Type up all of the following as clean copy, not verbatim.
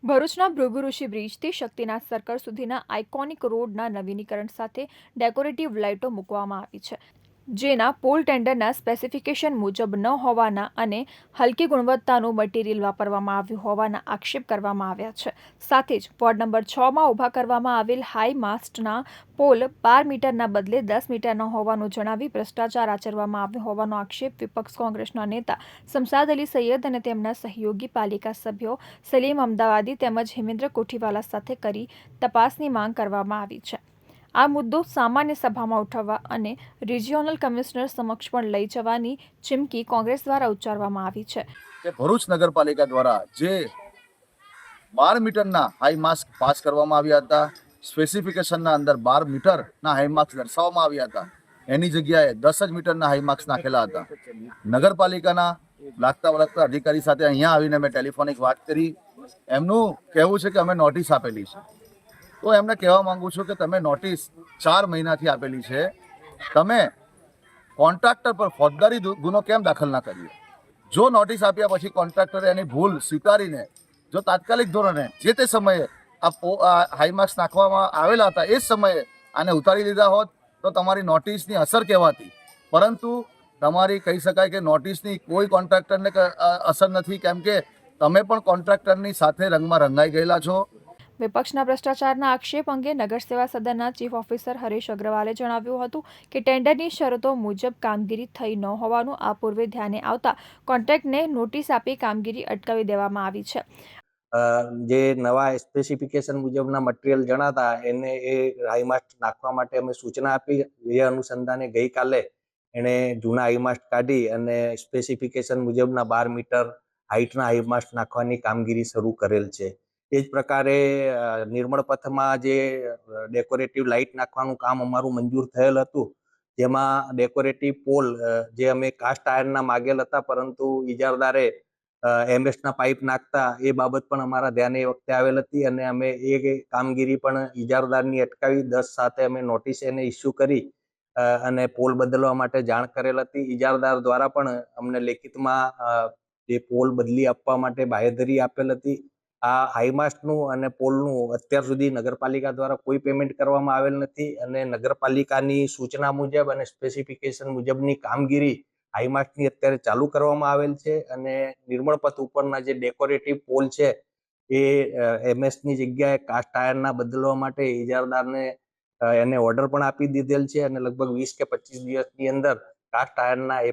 ભરૂચના ભૃગુ બ્રિજથી શક્તિનાથ સર્કલ સુધીના આઇકોનિક રોડના નવીનીકરણ સાથે ડેકોરેટિવ લાઇટો મૂકવામાં આવી છે, જેના પોલ ટેન્ડરના સ્પેસિફિકેશન મુજબ ન હોવાના અને હલકી ગુણવત્તાનું મટીરીયલ વાપરવામાં આવ્યું હોવાના આક્ષેપ કરવામાં આવ્યા છે. સાથે જ વોર્ડ નંબર 6માં ઊભા કરવામાં આવેલ હાઈ માસ્ટના પોલ 12 મીટરના બદલે 10 મીટરના હોવાનું જણાવી ભ્રષ્ટાચાર આચરવામાં આવ્યો હોવાનો આક્ષેપ વિપક્ષ કોંગ્રેસના નેતા શમશાદ અલી સૈયદ અને તેમના સહયોગી પાલિકા સભ્યો સલીમ અમદાવાદી તેમજ હેમેન્દ્ર કોઠીવાલા સાથે કરી તપાસની માંગ કરવામાં આવી છે. આ મુદ્દો સામાન્ય સભામાં ઉઠાવવા અને રિજિયોનલ કમિશનર સમક્ષ પણ લઈ જવાની ચીમકી કોંગ્રેસ દ્વારા ઉચ્ચારવામાં આવી છે. ભરૂચ નગરપાલિકા દ્વારા જે 12 મીટરના હાઈ માસ્ક પાસ કરવામાં આવ્યા હતા, સ્પેસિફિકેશનના અંદર 12 મીટરના હાઈ માસ્ક દર્શાવવામાં આવ્યા હતા, એની જગ્યાએ 10 જ મીટરના હાઈ માસ્ક નાખેલા હતા. નગરપાલિકાના લાગતા વળગતા અધિકારી સાથે અહીંયા આવીને મેં ટેલિફોનિક વાત કરી. એમનું કહેવું છે કે અમે નોટિસ આપેલી છે. તો એમને કહેવા માંગુ છું કે તમે નોટિસ 4 મહિનાથી આપેલી છે, તમે કોન્ટ્રાક્ટર પર ફોજદારી ગુનો કેમ દાખલ ના કર્યો? જો નોટિસ આપ્યા પછી કોન્ટ્રાક્ટરે એની ભૂલ સ્વીકારીને જો તાત્કાલિક ધોરણે જે તે સમયે આ હાઈ માર્ક્સ નાખવામાં આવેલા હતા એ જ સમયે આને ઉતારી લીધા હોત તો તમારી નોટિસની અસર કહેવાતી. પરંતુ તમારી કહી શકાય કે નોટિસની કોઈ કોન્ટ્રાક્ટરને અસર નથી, કેમ કે તમે પણ કોન્ટ્રાક્ટરની સાથે રંગમાં રંગાઈ ગયેલા છો. વિપક્ષના ભ્રષ્ટાચારના આક્ષેપ અંગે નગર સેવા સદનના ચીફ ઓફિસર હરેશ અગ્રવાલે જણાવ્યું હતું કે ટેન્ડરની શરતો મુજબ કામગીરી થઈ ન હોવાનું આ પૂર્વે ધ્યાને આવતા કોન્ટ્રાક્ટને નોટિસ આપી કામગીરી અટકાવી દેવામાં આવી છે. જે નવા સ્પેસિફિકેશન મુજબના મટીરિયલ જણાતા એને એ હાઈમાસ્ટ નાખવા માટે અમે સૂચના આપી. એ અનુસંધાને ગઈકાલે એણે જૂના હાઈમાસ્ટ કાઢી અને સ્પેસિફિકેશન મુજબના 12 મીટર હાઈટના હાઈમાસ્ટ નાખવાની કામગીરી શરૂ કરેલ છે. એ જ પ્રકારે નિર્મળ પથમાં જે ડેકોરેટિવ લાઇટ નાખવાનું કામ અમારું મંજૂર થયેલ હતું, જેમાં ડેકોરેટિવ પોલ જે અમે કાસ્ટ આયર્નના માગેલ હતા, પરંતુ ઇજારદારે એમએસના પાઇપ નાખતા એ બાબત પણ અમારા ધ્યાને એ વખતે આવેલ હતી અને અમે એ કામગીરી પણ ઇજારદારની અટકાવી 10 સાથે અમે નોટિસ એને ઇસ્યુ કરી અને પોલ બદલવા માટે જાણ કરેલ હતી. ઇજારદાર દ્વારા પણ અમને લેખિતમાં જે પોલ બદલી આપવા માટે બાંહેધરી આપેલ હતી. આ હાઈમાસ્ટનું અને પોલનું અત્યાર સુધી નગરપાલિકા દ્વારા કોઈ પેમેન્ટ કરવામાં આવેલ નથી અને નગરપાલિકાની સૂચના મુજબ અને સ્પેસિફિકેશન મુજબની કામગીરી હાઈમાસ્ટની અત્યારે ચાલુ કરવામાં આવેલ છે અને નિર્મળ પથ ઉપરના જે ડેકોરેટિવ પોલ છે એ એમએસની જગ્યાએ કાસ્ટ આયર્નના બદલવા માટે ઇજારદારને એને ઓર્ડર પણ આપી દીધેલ છે અને લગભગ 20 કે 25 દિવસની અંદર કાસ્ટ આયર્નના એ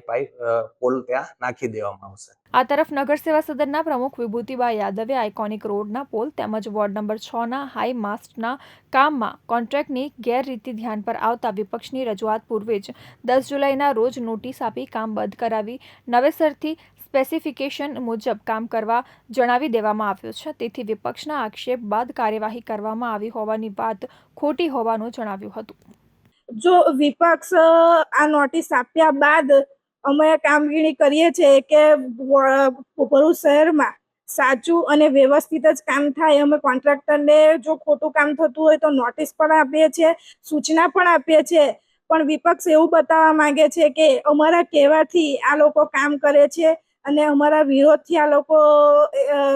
પોલ ત્યાં નાખી દેવામાં આવશે. આ તરફ નગર સેવા સદનના પ્રમુખ વિભૂતિબા યાદવે આઇકોનિક રોડના પોલ તેમજ વોર્ડ નંબર 6ના હાઈ માસ્ટના કામમાં કોન્ટ્રાક્ટની ગેરરીતિ ધ્યાન પર આવતા વિપક્ષની રજૂઆત પૂર્વે જ 10 જુલાઈના રોજ નોટિસ આપી કામ બંધ કરાવી નવેસરથી સ્પેસિફિકેશન મુજબ કામ કરવા જણાવી દેવામાં આવ્યું છે. તેથી વિપક્ષના આક્ષેપ બાદ કાર્યવાહી કરવામાં આવી હોવાની વાત ખોટી હોવાનું જણાવ્યું હતું. જો વિપક્ષ આ નોટિસ આપ્યા બાદ અમે કામગીરી કરીએ છીએ કે ભરૂચ શહેરમાં સાચું અને વ્યવસ્થિત જ કામ થાય. અમે કોન્ટ્રાક્ટરને જો ખોટું કામ થતું હોય તો નોટિસ પણ આપીએ છીએ, સૂચના પણ આપીએ છીએ, પણ વિપક્ષ એવું બતાવવા માંગે છે કે અમારા કહેવાથી આ લોકો કામ કરે છે અને અમારા વિરોધથી આ લોકો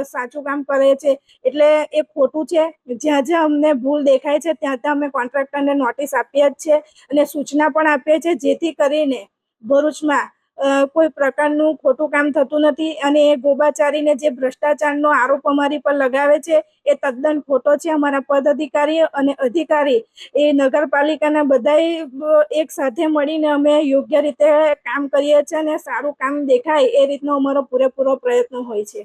સાચું કામ કરે છે. એટલે એ ખોટું છે. જ્યાં જ્યાં અમને ભૂલ દેખાય છે ત્યાં ત્યાં અમે કોન્ટ્રાક્ટરને નોટિસ આપીએ જ છે અને સૂચના પણ આપીએ છીએ, જેથી કરીને ભરૂચમાં કોઈ પ્રકારનું ખોટું કામ થતું નથી. અને એ ગોબાચારીને જે ભ્રષ્ટાચારનો આરોપ અમારી પર લગાવે છે એ તદ્દન ખોટો છે. અમારા પદાધિકારી અને અધિકારી એ નગરપાલિકાના બધાય એક સાથે મળીને અમે યોગ્ય રીતે કામ કરીએ છીએ અને સારું કામ દેખાય એ રીતનો અમારો પૂરેપૂરો પ્રયત્ન હોય છે.